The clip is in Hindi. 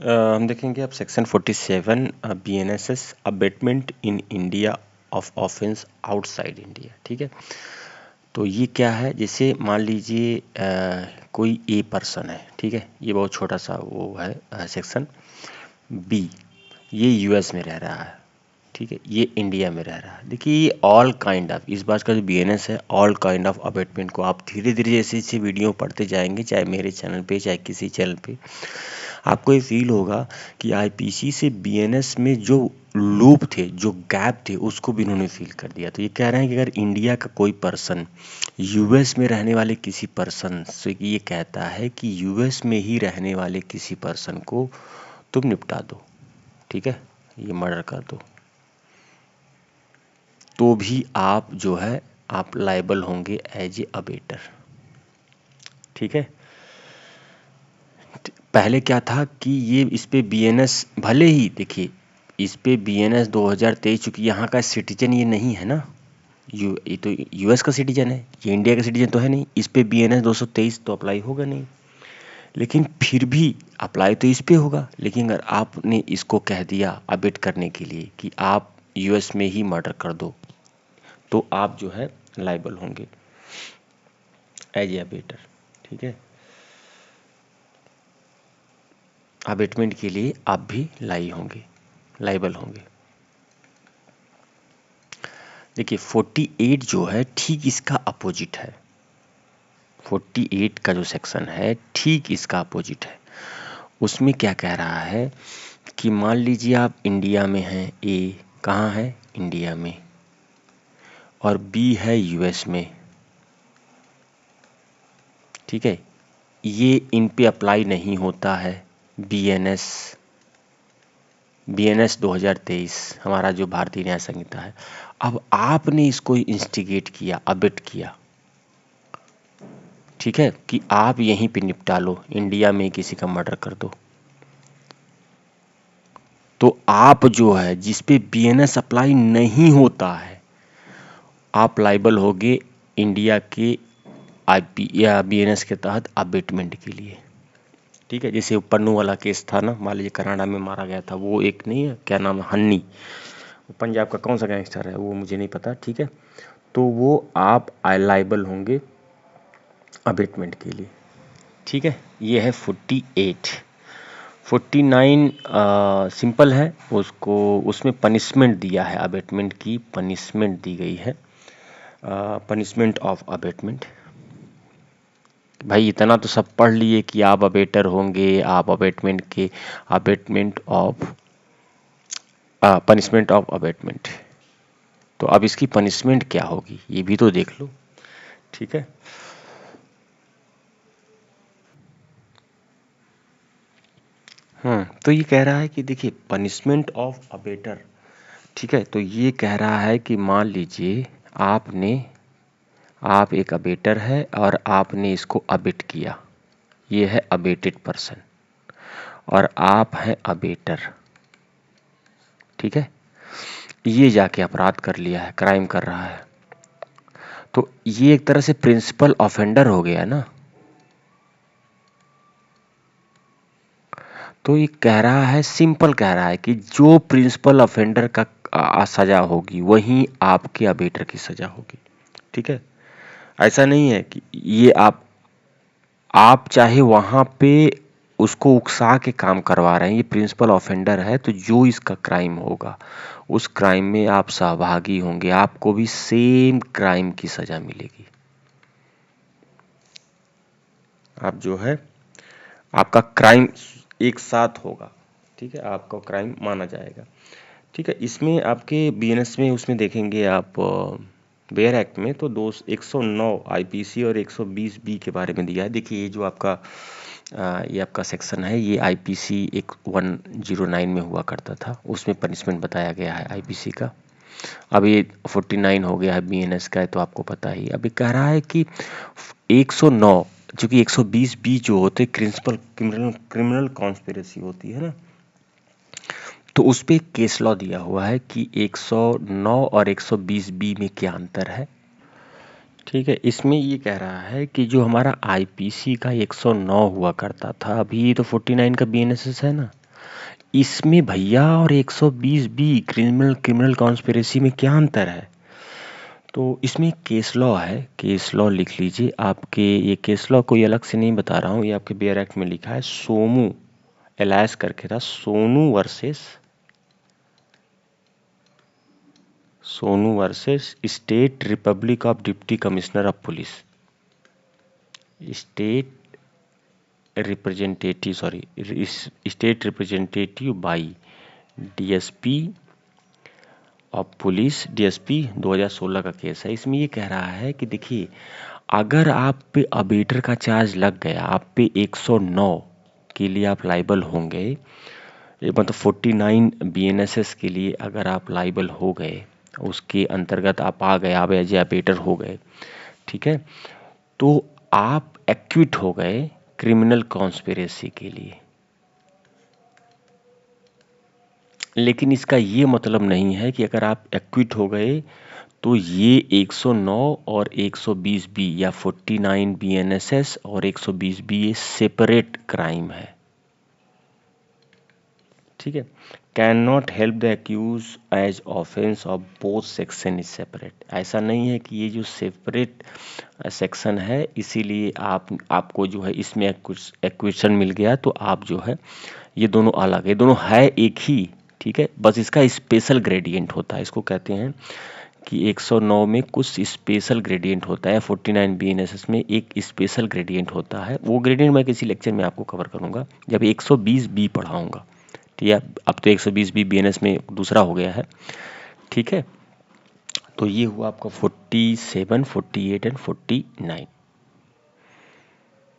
हम देखेंगे अब section 47 BNSS abetment in India of offence outside India. ठीक है, तो ये क्या है, जैसे मान लीजिए कोई ए पर्सन है, ठीक है, ये बहुत छोटा सा वो है सेक्शन। बी ये यूएस में रह रहा है, ठीक है, ये इंडिया में रह रहा है। देखिए ये ऑल काइंड ऑफ, इस बात का जो बीएनएस है, ऑल काइंड ऑफ अबेटमेंट को आप धीरे धीरे जैसे जैसे वीडियो पढ़ते जाएंगे, चाहे मेरे चैनल पे चाहे किसी चैनल पे, आपको ये फील होगा कि आईपीसी से बीएनएस में जो लूप थे, जो गैप थे, उसको भी इन्होंने फील कर दिया। तो ये कह रहे हैं कि अगर इंडिया का कोई पर्सन यूएस में रहने वाले किसी पर्सन से ये कहता है कि यूएस में ही रहने वाले किसी पर्सन को तुम निपटा दो, ठीक है, ये मर्डर कर दो, तो भी आप जो है आप लायबल होंगे एज ए अबेटर। ठीक है, पहले क्या था कि ये इस पे बीएनएस, भले ही देखिए इस पे बीएनएस 2023, चूंकि यहाँ का सिटीजन ये नहीं है ना, ये तो यूएस का सिटीजन है, ये इंडिया का सिटीजन तो है नहीं, इस पे बीएनएस 223 तो अप्लाई होगा नहीं। लेकिन फिर भी अप्लाई तो इस पे होगा। लेकिन अगर आपने इसको कह दिया अबेट करने के लिए कि आप यूएस में ही मर्डर कर दो, तो आप जो है लायबल होंगे एज ए अबेटर। ठीक है, अबेटमेंट के लिए आप भी लायबल होंगे। देखिए 48 जो है ठीक इसका अपोजिट है, 48 का जो सेक्शन है ठीक इसका अपोजिट है। उसमें क्या कह रहा है कि मान लीजिए आप इंडिया में हैं, ए कहाँ है, इंडिया में, और बी है यूएस में। ठीक है, ये इन पे अप्लाई नहीं होता है बीएनएस 2023, हमारा जो भारतीय न्याय संहिता है। अब आपने इसको इंस्टिगेट किया, अबेट किया, ठीक है, कि आप यहीं पे निपटा लो, इंडिया में किसी का मर्डर कर दो, तो आप जो है जिस पे बीएनएस अप्लाई नहीं होता है, आप लायबल होगे इंडिया के आईपी या बीएनएस के तहत अबेटमेंट के लिए। ठीक है, जैसे पन्नू वाला केस था ना, मान लीजिए कनाडा में मारा गया था, वो एक नहीं है, क्या नाम है, हन्नी, पंजाब का कौन सा गैंगस्टर है वो मुझे नहीं पता। ठीक है, तो वो आप लायबल होंगे अबेटमेंट के लिए। ठीक है, ये है 48। 49 सिंपल है, उसको उसमें पनिशमेंट दिया है, अबेटमेंट की पनिशमेंट दी गई है, पनिशमेंट ऑफ अबेटमेंट। भाई इतना तो सब पढ़ लिए कि आप अबेटर होंगे, आप अबेटमेंट के, abetment of punishment of abetment, तो अब इसकी पनिशमेंट क्या होगी ये भी तो देख लो। ठीक है, तो ये कह रहा है कि देखिए पनिशमेंट ऑफ अबेटर, ठीक है, तो ये कह रहा है कि मान लीजिए आप एक अबेटर है और आपने इसको अबेट किया, ये है अबेटेड पर्सन, और आप हैं अबेटर। ठीक है, ये जाके अपराध कर लिया है, क्राइम कर रहा है, तो ये एक तरह से प्रिंसिपल ऑफेंडर हो गया ना। तो ये कह रहा है, सिंपल कह रहा है कि जो प्रिंसिपल ऑफेंडर का सजा होगी वहीं आपके अबेटर की सजा होगी। ठीक है, ऐसा नहीं है कि ये आप चाहे वहां पे उसको उकसा के काम करवा रहे हैं, ये प्रिंसिपल ऑफेंडर है, तो जो इसका क्राइम होगा उस क्राइम में आप सहभागी होंगे, आपको भी सेम क्राइम की सजा मिलेगी। आप जो है आपका क्राइम एक साथ होगा। ठीक है, आपका क्राइम माना जाएगा। ठीक है, इसमें आपके बीएनएस में उसमें देखेंगे आप बेयर एक्ट में, तो 109 आईपीसी और 120 बी के बारे में दिया है। देखिए ये जो आपका ये आपका सेक्शन है, ये आईपीसी 109 में हुआ करता था, उसमें पनिशमेंट बताया गया है आईपीसी का। अब ये 49 हो गया है बीएनएस का, तो आपको पता ही। अभी कह रहा है कि 109, क्योंकि 120 बी जो होते प्रिंसिपल क्रिमिनल कॉन्स्पिरेसी होती है ना, तो उस पे केस लॉ दिया हुआ है कि 109 और 120 बी में क्या अंतर है। ठीक है, इसमें ये कह रहा है कि जो हमारा आईपीसी का 109 हुआ करता था, अभी तो 49 का बीएनएसएस है ना, इसमें भैया और 120 बी क्रिमिनल कॉन्स्पिरेसी में क्या अंतर है? तो इसमें केस लॉ है, केस लॉ लिख लीजिए आपके। ये केस लॉ कोई अलग से नहीं बता रहा हूँ, ये आपके बेयर एक्ट में लिखा है। सोमू एलायस करके था, Sonu versus state Republic of deputy commissioner of police, state representative by DSP of police, DSP 2016 का केस है। इसमें ये कह रहा है कि देखिए, अगर आप पे अबेटर का चार्ज लग गया, आप पे 109 के लिए आप लाइबल होंगे, मतलब 49 बीएनएसएस के लिए अगर आप लाइबल हो गए, उसके अंतर्गत आप आ गए, आप एज ए अबेटर हो गए, ठीक है, तो आप एक्विट हो गए क्रिमिनल कॉन्स्पिरेसी के लिए। लेकिन इसका ये मतलब नहीं है कि अगर आप एक्विट हो गए तो ये 109 और 120 बी या 49 बीएनएसएस और 120 बी ये सेपरेट क्राइम है, ठीक है। Can not help the accuse as offence of both section is separate. ऐसा नहीं है कि ये जो सेपरेट सेक्शन है इसीलिए आपको जो है इसमें एक्विशन मिल गया तो आप जो है, ये दोनों अलग है, दोनों है एक ही, ठीक है। बस इसका स्पेशल ग्रेडियंट होता है, इसको कहते हैं कि 109 में कुछ स्पेशल ग्रेडियंट होता है, 49 बीएनएसएस में एक स्पेशल ग्रेडियंट होता है। वो ग्रेडियंट मैं किसी लेक्चर में आपको कवर करूंगा जब 120 बी पढ़ाऊंगा, ठीक है। अब तो 120 बी बीएनएस में दूसरा हो गया है, ठीक है। तो ये हुआ आपका 47, 48 एंड 49।